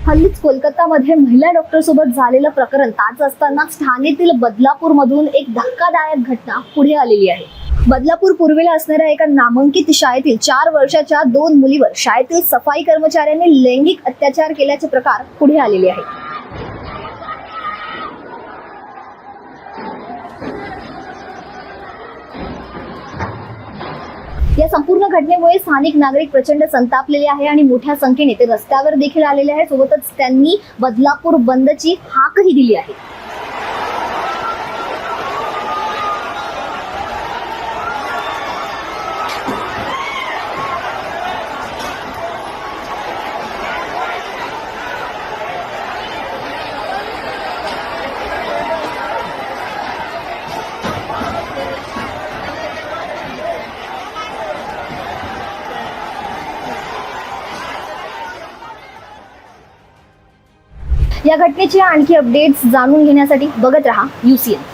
हल्लीच कोलकातामध्ये महिला डॉक्टर सोबत झालेलं प्रकरण ताज असताना ठाण्यातील बदलापूर मधून एक धक्कादायक घटना पुढे आलेली आहे। बदलापूर पूर्वेला असणाऱ्या एका नामांकित शाळेतील 4 वर्षाच्या 2 मुलीवर शाळेतील सफाई कर्मचाऱ्यांनी लैंगिक अत्याचार केल्याचे प्रकार पुढे आलेले आहेत। या संपूर्ण घटनेमुळे स्थानिक नागरिक प्रचंड संतापलेले आहे आणि मोठ्या संख्येने ते रस्त्यावर देखील आलेले आहेत। सोबतच त्यांनी बदलापूर बंदची हाकही दिली आहे। या घटनेचे आणखी अपडेट्स जाणून घेण्यासाठी बघत रहा UCN।